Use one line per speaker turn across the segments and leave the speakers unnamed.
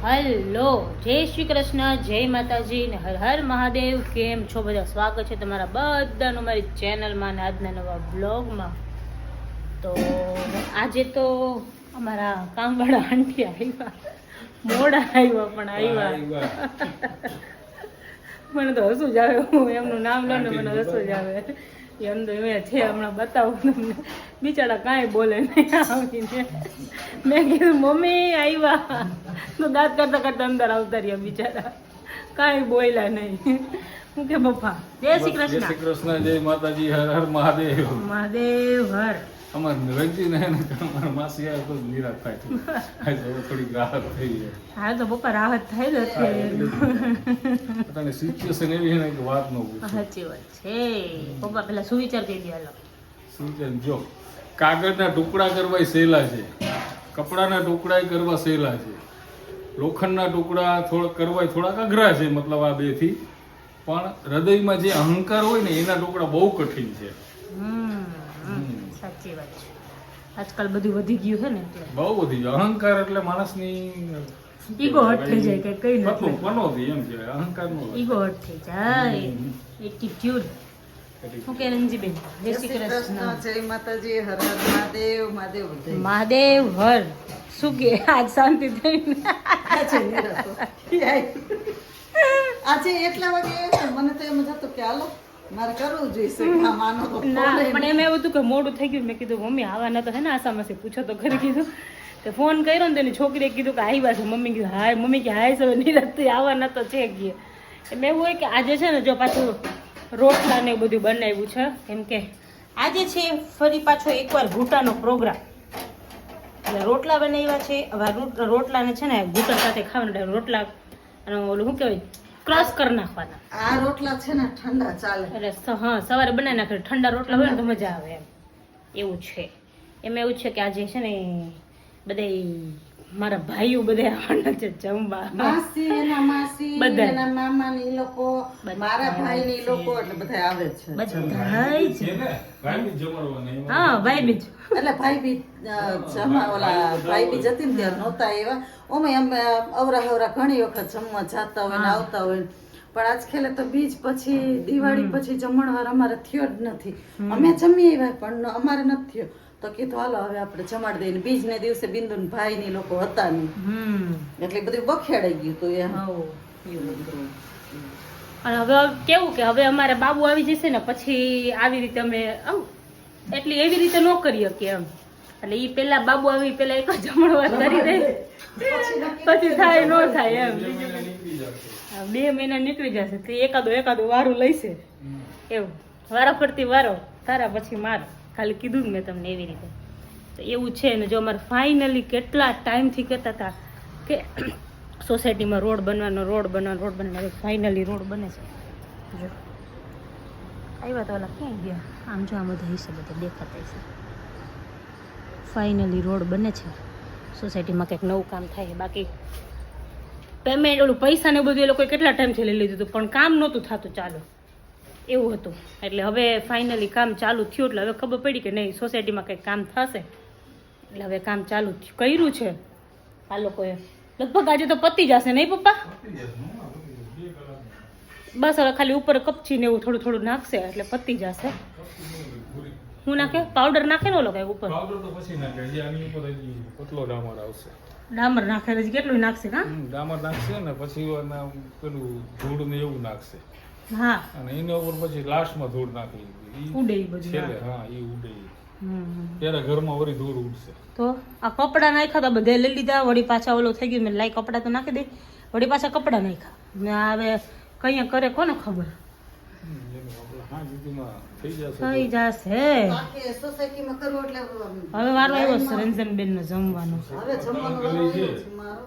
Hello, જય શ્રી કૃષ્ણ, જય માતાજી ને હર હર મહાદેવ. કેમ છો બધા? સ્વાગત છે તમારા બધાનું મારી ચેનલમાં ને આજના નવા બ્લોગમાં. તો આજે તો અમારા કામવાળા આંટી આવ્યા, મોડા આવ્યા પણ આવ્યા. મને તો હસું જ આવે, હું એમનું નામ લો ને મને હસું જ આવે. એમ તો એ છે, હમણાં બતાવું તમને. બિચારા કાંઈ બોલે નહીં આવીને. મેં કીધું મમ્મી આવ્યા, તો દાંત કરતા કરતા અંદર આવતા રહ્યા બિચારા, કાંઈ બોલ્યા નહીં. હું કે પપ્પા જય શ્રી કૃષ્ણ.
જય શ્રી કૃષ્ણ, જય માતાજી, હર હર મહાદેવ.
મહાદેવ હર.
અમારે રંજી ને અમારા માસી આવે તો નિરાશ થાય છે. થોડીક રાહત થઈ છે.
હા તો પપ્પા રાહત થઈ જ અત્યારે.
પોતાની સિચ્યુએશન એવી છે ને કે વાત ન પૂછો.
સાચી વાત છે પપ્પા, પેલા સુવિચાર કહી દે. હાલો
શું જો કાગળના ટુકડા કરવા સહેલા છે, કપડાના ટુકડા કરવા સહેલા છે, લોખંડના ટુકડા કરવા થોડાક અઘરા છે, મતલબ આ બે થી. પણ હૃદયમાં જે અહંકાર હોય ને એના ટુકડા બહુ કઠિન છે.
સાચી વાત છે. આજકાલ બધું વધી ગયું છે ને, એટલે
બહુ વધી ગયું અહંકાર. એટલે માણસની
ઈગો હટ થઈ જાય કે કઈ
નથી પનોતી એમ કહેવાય. અહંકાર નો
ઈગો હટ થઈ જાય, એટીટ્યુડ. હું કે રંજીબેન જય શ્રી કૃષ્ણ,
જય માતાજી, હર હર મહાદેવ. મહાદેવ જય.
મહાદેવ હર. શું કે આજ શાંતિ થઈ?
આજે એટલા વાગે મને તો એમ જ હતું કે હાલો મારે કરવું જોઈશે આ માનો તો
ના, પણ એમ એવું હતું કે મોડું થઈ ગયું. મેં કીધું મમ્મી આવવાના તો હે ને આસામાંથી પૂછો તો ખરી. કીધું તો ફોન કર્યો ને તેની છોકરીએ કીધું કે આવ્યા છે. મમ્મી કીધું હાય, મમ્મી કે હાય સર નિરાત આવવાના તો છે ગયે. એમ એવું હોય કે આજે છે ને જો પાછું રોટલા ને બધું બનાવ્યું છે, કેમ કે આજે છે ફરી પાછો એકવાર ઘૂંટાનો પ્રોગ્રામ. એટલે રોટલા બનાવ્યા છે. હવે રોટલાને છે ને ઘૂંટા સાથે ખાવાના. રોટલા અને ઓલું શું કહેવાય, ક્રશ કરી નાખવાના.
આ રોટલા છે ને ઠંડા ચાલે.
એટલે હા, સવારે બનાવી નાખે. ઠંડા રોટલા હોય ને તો મજા આવે એમ. એવું છે. એમાં એવું છે કે આજે છે ને બધા મારા ભાઈઓ બધા આવવાના છે જમવા.
માસી એના માસી એના મામા ની લોકો, મારા ભાઈ ની લોકો, એટલે બધા આવે છે.
બધા જ.
ભાઈ જમણવાને
હા, ભાઈ બીજ.
એટલે ભાઈ બી ઓલા ભાઈ બી જતી ને ત્યારે નહોતા એવા. ઓમે અમે અવરા ઘણી વખત જમવા જાતા હોય ને આવતા હોય. પણ આજ ખેલે તો બીજ પછી દિવાળી પછી જમણવાર અમારે થયો જ નથી. અમે જમી આવ્યા પણ અમારે નથી થયો. તો કીધું હાલો હવે આપણે જમાડી દઈએ. બીજ ને દિવસે બિંદુ ભાઈ ની લોકો હતા નહીં, એટલે બધું બખેડાઈ ગયું હતું એમ.
અને હવે કેવું કે હવે અમારે બાબુ આવી જશે ને પછી આવી રીતે અમે એટલી એવી રીતે ન કરી શકીએ એમ. એટલે ઈ પેલા બાબુ આવી પેલા એક જમણવાર કરી દે, પછી થાય ન થાય એમ. 2 મહિના નીકળી જશે તે એકાદો વારું લઈશે એવું. વારા ફરતી વારો તારા પછી મારો, ખાલી કીધું ને મેં તમને એવી રીતે. તો એવું છે ને. જો અમારે ફાઇનલી કેટલા ટાઈમથી કહેતા હતા કે સોસાયટીમાં રોડ બનવાનો. ફાઇનલી રોડ બને છે. જો આવ્યા તો ઓલા ક્યાં ગયા? આમ જો આમ બધા હશે, બધા દેખાતા હશે. ફાઇનલી રોડ બને છે. સોસાયટીમાં કંઈક નવું કામ થાય. બાકી પેમેન્ટ ઓલું પૈસા ને બધું એ લોકોએ કેટલા ટાઈમથી લઈ લીધું હતું, પણ કામ નહોતું થતું ચાલુ, એવું હતું. એટલે હવે ફાઇનલી કામ ચાલુ થયું. એટલે હવે ખબર પડી કે નહીં, સોસાયટીમાં કંઈક કામ થશે. એટલે હવે કામ ચાલુ કર્યું છે આ લોકોએ. લગભગ આજે તો પતી જશે નહીં પપ્પા? બસ હવે ખાલી ઉપર કપચી ને એવું થોડું થોડું નાખશે એટલે પતી જશે. હું નાખે પાવડર નાખે ને ઓલો કઈ ઉપર?
પાવડર તો પછી નાખે. હજી આની ઉપર હજી પતલો ડામર આવશે.
ડામર નાખે હજી કેટલું નાખશે? હા,
ડામર નાખશે ને પછી પેલું ધૂળ ને એવું નાખશે.
હા,
અને એના ઉપર પછી લાસ્ટમાં ધૂળ નાખી
ઉડે ઈ બધું.
છેલ્લે. હા, એ ઉડે. ત્યારે ઘરમાં વળી ધૂળ ઉડશે.
તો આ કપડા નાખ્યા તો બધે લઈ લીધા. વળી પાછા ઓલો થઈ ગયું. મેં લાઈ કપડા તો નાખી દે. વળી પાછા કપડા નાખ્યા. મેં હવે કઈ કરે કોને ખબર. થઈ જશે.
સોસાયટીમાં કરવું એટલે
હવે વારો આવ્યો છે રંજનબેન નો જમવાનો.
હવે જમવાનું મારો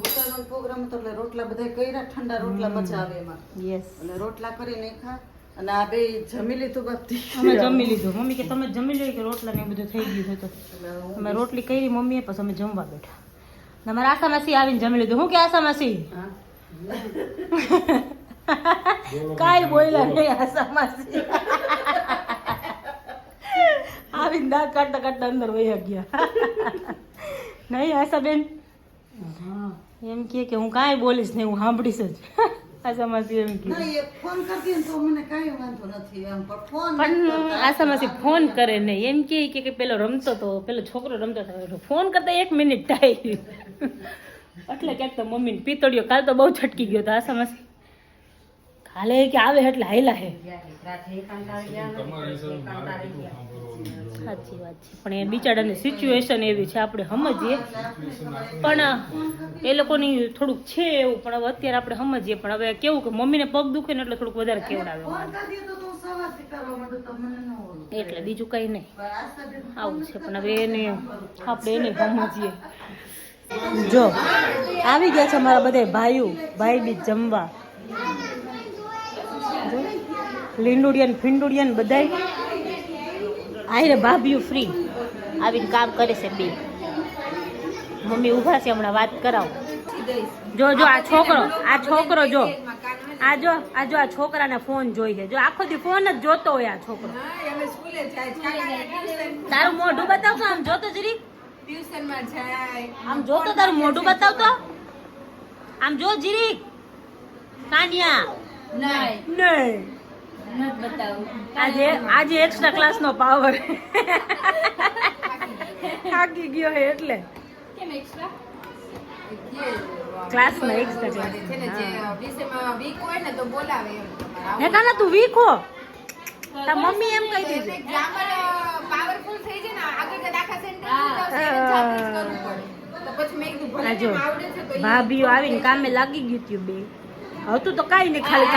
પોતાનો પ્રોગ્રામ હતો એટલે રોટલા બધા કર્યા. ઠંડા રોટલા મજા આવે એમાં.
યસ,
એટલે રોટલા કરી નાખ્યા અને આ બે જમી લીધું. બધી
અમે જમી લીધું. મમ્મી કે તમે જમી લો કે રોટલા ને બધું થઈ ગયું હતું. અમે રોટલી કરી મમ્મીએ, પછી અમે જમવા બેઠા. અમારા આશા માસી આવીને જમી લીધું. હું કે આશા માસી? કાઈ બોલ્યા નહીં આશા માસી. આવીને દાંત કાઢતા કાઢતા અંદર વહી ગયા. નહીં આશા બેન? એમ કે હું કાંઈ બોલીશ ને હું સાંભળીશ જ આશામાંથી એમ કે
ના એ ફોન કરતી ને તો મને કાંઈ વાંધો નથી એમ પણ ફોન
પણ આશામાંથી ફોન કરે નહીં એમ કે પેલો રમતો તો પેલો છોકરો રમતો હતો ફોન કરતા 1 મિનિટ થાય એટલે ક્યાંક તો મમ્મીને પીતળિયો કાલ તો બહુ છટકી ગયો હતો આશામાંથી કાલે કે આવે એટલે હાયલા હે સાચી વાત છે પણ એ બિચારાની સિચ્યુએશન એવી છે આપણે સમજીએ પણ એ લોકોની થોડુંક છે એવું પણ હવે અત્યારે આપણે સમજીએ પણ હવે કેવું કે મમ્મીને પગ દુખે ને એટલે થોડુંક વધારે કેવડાવે
ફોન કરતી તો તું સવારથી કરવા માંડું તો મને ન ઓલું
એટલે બીજું કઈ નહીં
પણ આ સાથે
આવું છે પણ હવે એને આપણે એને સમજીએ જો આવી ગયા છે અમારા બધા ભાઈ બી જમવા લીંડુડિયન ફીંડુડિયન બધાય આયરે ભાભીઓ ફ્રી આવીને કામ કરે છે બે મમ્મી ઊભા છે હમણાં વાત કરાવો જો આ છોકરો જો આ છોકરાને ફોન જોઈએ જો આખો દી ફોન જ જોતો હોય આ છોકરો તારું મોઢું બતાવતો આમ જોતો જરી આમ જોતો તારું મોઢું બતાવતો આમ જો જરી કાનિયા નહીં આજે એક્સ્ટ્રા ક્લાસ નો પાવર થાકી ગયો હે એટલે કેમ એક્સ્ટ્રા ક્લાસ માં એક્સ્ટ્રા ક્લાસ છે ને જે વિષયમાં વીક હોય ને તો બોલાવે એમ હે કાના તું વીક હો તા મમ્મી એમ કહી દીધી ગ્રામર પાવરફુલ થઈ જાય ને આગળ કે દાખલા સેન્ટર તો પછી મેં કીધું ભલે આવડે છે તો ભાભીઓ આવીને કામે લાગી ગયું ત્યું બે હતું તો કાઈ નહીં ખાલી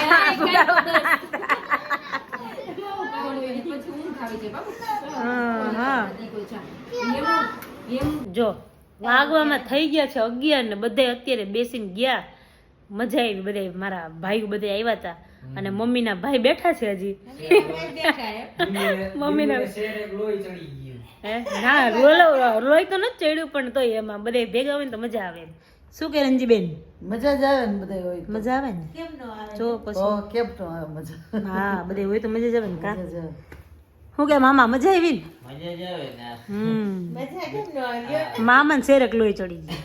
જો વાગવામાં થઈ ગયા છે 11 ને બધા અત્યારે બેસીને ગયા મજા આવી બધા મારા ભાઈ બધા આવ્યા હતા અને મમ્મીના ભાઈ બેઠા છે હજી મમ્મીના ના રોય તો નથી ચડ્યું પણ તોય એમાં બધા ભેગા હોય ને તો મજા આવે શું કે રંજીબેન
મજા જ આવે ને બધા હોય
મજા આવે ને કેમ નો આવે જો પછી
કેમ નો આવે મજા
હા બધા હોય તો મજા જ આવે ને કા હું કે મામા મજા આવી ને
મજા જ આવે ને
મજા કેમ નો આવે મામા ને શેરક લોહી ચડી ગઈ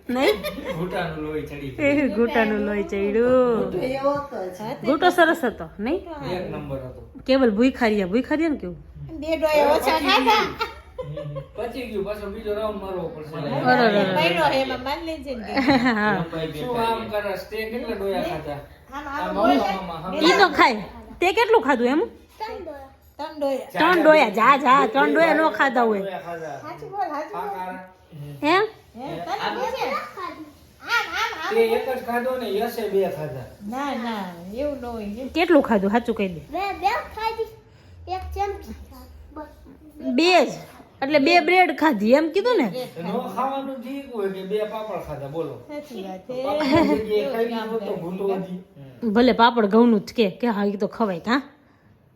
નહીં
ઘૂંટાનું લોહી ચડી
ઘૂંટાનું લોહી ચડ્યું
એવો તો છે
ઘૂંટો સરસ હતો નહીં
એક નંબર હતો
કેવલ ભૂખારિયા ને કેવું
બે ડોયા ઓછા ખાધા
પછી ગયું પાછો બીજો રાઉન્ડ મારવો પડશે
પૈડો હે એમાં માન લેજે ને
શું આમ કરે સ્ટે કેટલા ડોયા ખાધા
આમ
આમ
ઈ તો ખાય તે કેટલું ખાધું એમ
ત્રણ ડોયા
3 ડોયા જા 3 ડોયા નો ખાધા હોય
ડોયા ખાધા
સાચું બોલ
કાકા
હે
તે એક જ ખાધો ને યશે બે ખાધા
ના ના એવું ન હોય
કેટલું ખાધું સાચું કહી દે
બે ખાધી એક ચમચી
બે જ એટલે 2 બ્રેડ ખાધી એમ કીધું ને
નો ખાવાનું ઠીક હોય કે બે પાપડ ખાધા બોલો
સાચી વાત
પાપડ જગ્યાએ ખાઈ લીધો તો ભૂંડો હતી
ભલે પાપડ ઘઉંનું જ કે હા એ તો ખવાય હા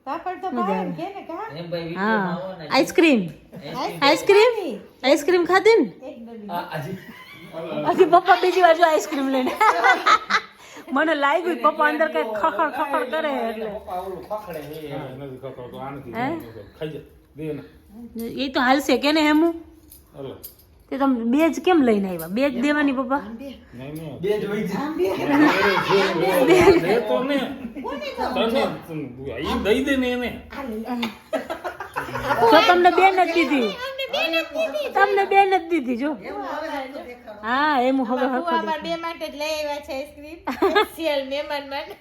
પાપડ તો બહાર કે ને કા
એમ ભાઈ
હા આઈસ્ક્રીમ ખાધી ને
એક ડબી
આજે
હજી પપ્પા બીજી વાર જો આઈસ્ક્રીમ લઈને મને લાગ્યું પપ્પા અંદર કઈ ખખડ કરે એટલે
પપ્પા ઓલું ખખડે હે
નથી ખાતો તો આનથી
હે?
ખાઈ જા દે ને
એ તો હાલશે કે ને હેમું
હાલો
તે તમે બે જ કેમ લઈને આવ્યા બે જ દેવાની પપ્પા
નહીં
બે જ હોય છે
દે તો ને તને ઈ દઈ દે ને એને
જો તમને બેન જ દીધી તમને બેન જ દીધી જો હા એમ હવે હરખું
અમાર બે માટે જ લઈ આવ્યા છે આઈસ્ક્રીમ સ્પેશિયલ મહેમાન માટે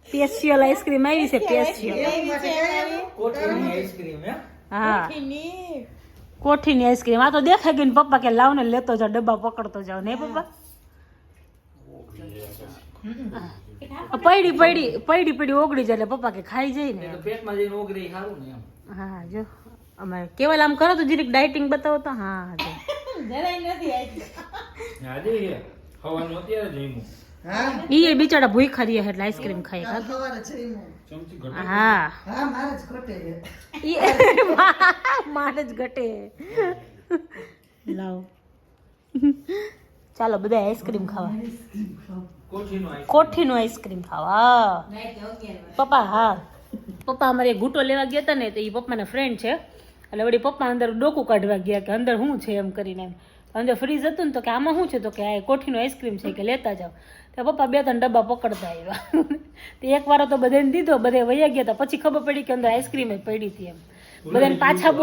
સ્પેશિયલ આઈસ્ક્રીમ આવી છે સ્પેશિયલ
લેવી છે અમારી
કોઠીની આઈસ્ક્રીમ હે
હા
કોઠીની
કોઠીની આઈસ્ક્રીમ આ તો દેખાઈ ગઈ ને પપ્પા કે લાવ ને લેતો જાવ ડબ્બા પકડતો જાવ ને પપ્પા પડી ઓગળી જાય એટલે પપ્પા કે ખાઈ જાય ને
તો પેટમાં જઈને ઓગળી સારું ને એમ
હા જો અમારે કેવલ આમ કરો તો જીરીક ડાયટિંગ બતાવો તો હા જો
જરાય નથી આવી
આજે હે હવાનું અત્યારે જઈમું
હા
ઈ બિચારા ભૂખા રહ્યા એટલે આઈસ્ક્રીમ ખાઈ
આ સવારે જઈમું.
ચમચી ઘટે
હા
હા મારે જ ઘટે છે
ઈ મારે જ ઘટે લાવ ચાલો બધા આઈસ્ક્રીમ ખાવા કોઠીનું આઈસ્ક્રીમ ખાવા પપ્પા હા પપ્પા અમારે ઘૂંટો લેવા ગયા હતા ને તો એ પપ્પાના ફ્રેન્ડ છે એટલે વળી પપ્પા અંદર ડોકું કાઢવા ગયા કે અંદર શું છે એમ કરીને એમ અંદર ફ્રીજ હતું ને તો કે આમાં શું છે તો કે આ કોઠીનો આઈસ્ક્રીમ છે કે લેતા જાઓ. તો પપ્પા 2-3 ડબ્બા પકડતા આવ્યા. તો એક વાર તો બધાને દીધો, બધે વયા ગયા હતા. પછી ખબર પડી કે અંદર આઈસ્ક્રીમ પડી હતી એમ. બધાને પાછા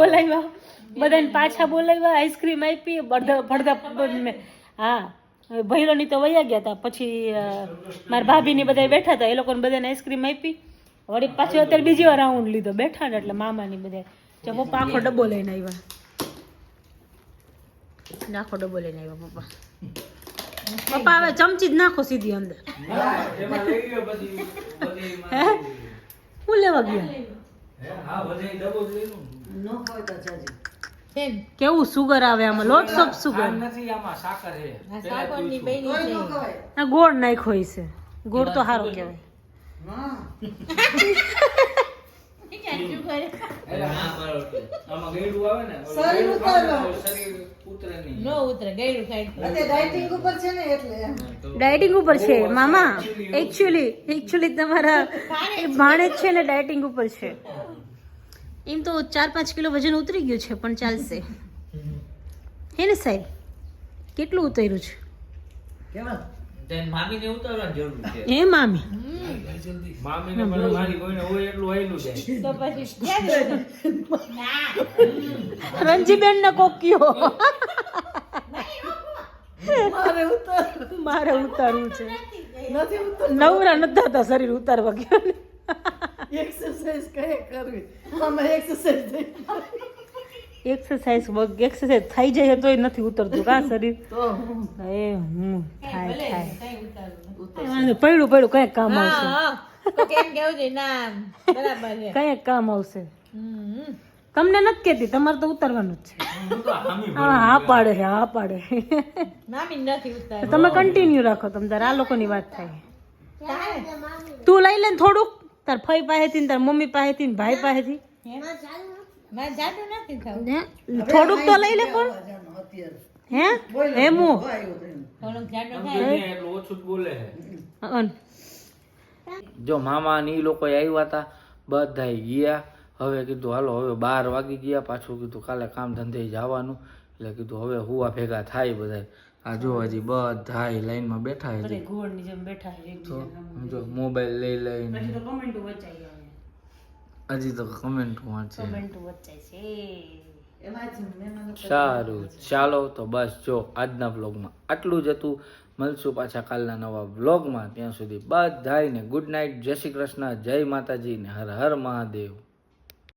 બોલાવ્યા, આઈસ્ક્રીમ આપી પડધા. હા, ભૈરોની તો વયા ગયા હતા. પછી મારા ભાભીની બધા બેઠા હતા, એ લોકોને બધાને આઈસ્ક્રીમ આપી. વળી પાછું અત્યારે બીજી વાર રાઉન્ડ લીધો, બેઠા ને એટલે મામાની બધા પપ્પા આખો ડબ્બો લઈને આવ્યા. આખો ડબ્બો લઈને આવ્યા પપ્પા. પપ્પા હવે ચમચી જ નાખો સીધી અંદર.
એમાં લઈ ગયો પછી
હે હું લેવા ગયા?
હા બધે ડબો જ લઈ લો.
ન હોય તો જાજી.
કેમ
કેવું સુગર આવે આમાં, લોટ્સ ઓફ સુગર.
આ નથી, આમાં સાકર છે.
આ સાકોરની બેની
કોઈ ન
છે
ખવાય.
આ ગોળ નાખ્યો છે. ગોળ તો સારો કહેવાય.
હા
શું કરે
એટલે આમાં ગયડું આવે ને, ઓલું
શરીર
ગયડું
ઉતારે.
ખાવ ને તો શરીર ઉતરે નહીં.
નો ઉતરે ગયડું ખાઈ
અત્યારે ડાયટિંગ ઉપર છે ને એટલે
ડાયટિંગ ઉપર છે મામા. એકચ્યુઅલી તમારા ભાણેજ છે ને ડાયટિંગ ઉપર છે. એમ તો 4-5 કિલો વજન ઉતરી ગયું છે, પણ ચાલશે. હે ને સાહેબ, કેટલું ઉતર્યું છે?
કેવા
તેને મામીને ઉતારવાની જરૂર છે.
હે મામી?
મામીને મને મારી કોઈને હોય એટલું આયલું જાય.
તો પછી ક્યાં ના
રંજીબેન ને કોકિયો મારે ઉતારવું છે.
નથી ઉતર
નવરા નથી થતા શરીર ઉતારવા ગયો ને.
એક્સરસાઇઝ કઈ કરવી આમાં એક્સરસાઇઝ
એક્સરસાઇઝ થઈ જાય તોય નથી ઉતરતું કા શરીર.
તો
એ હું થાય
ભલે
થાય
કઈ ઉતારવું
પડ્યું કઈક કામ આવશે.
હા તો કેમ કેવું છે ના બરાબર છે
કઈક કામ આવશે.
હમ
તમને નથી કેતી, તમારે તો ઉતારવાનું જ છે.
હું તો હામી
હા પાડે છે, હા પાડે.
મામી નથી ઉતાર
તમે કન્ટિન્યુ રાખો, તમ તાર આ લોકોની વાત થાય.
તારે
તું લઈ લે ને થોડુંક, તાર ફઈ પાસેથી ને તાર મમ્મી પાસેથી ને ભાઈ પાસેથી.
મારે જાતું નથી ખાવું
હે? થોડુંક તો લઈ લે પણ.
અત્યારે
હે હે મો
આવ્યો તો એમ.
થોડુંક જાડું
એટલું ઓછું જ બોલે છે.
અન
જો મામા ને ઈ લોકો આવ્યા હતા, બધા ગયા. હવે કીધું હાલો હવે 12 વાગી ગયા, પાછું કીધું કાલે કામ ધંધે જવાનું, એટલે કીધું હવે હુવા ભેગા થાય બધા. આ જો હજી બધા લાઈનમાં બેઠા છે.
બધે ઘોડની જેમ બેઠા છે
તો
એકબીજાના.
જો મોબાઈલ લઈ લઈને
પછી તો કમેન્ટો વચાઈ આવે.
હજી તો કમેન્ટ વાંચે.
કમેન્ટો વચાય છે.
એમાં જ મહેમાનો
સારું ચાલો, તો બસ જો આજના બ્લોગમાં આટલું જ હતું. મળશું પાછા કાલના નવા બ્લોગમાં. ત્યાં સુધી બધાને ગુડ નાઇટ, જય શ્રી કૃષ્ણ, જય માતાજી ને હર હર મહાદેવ.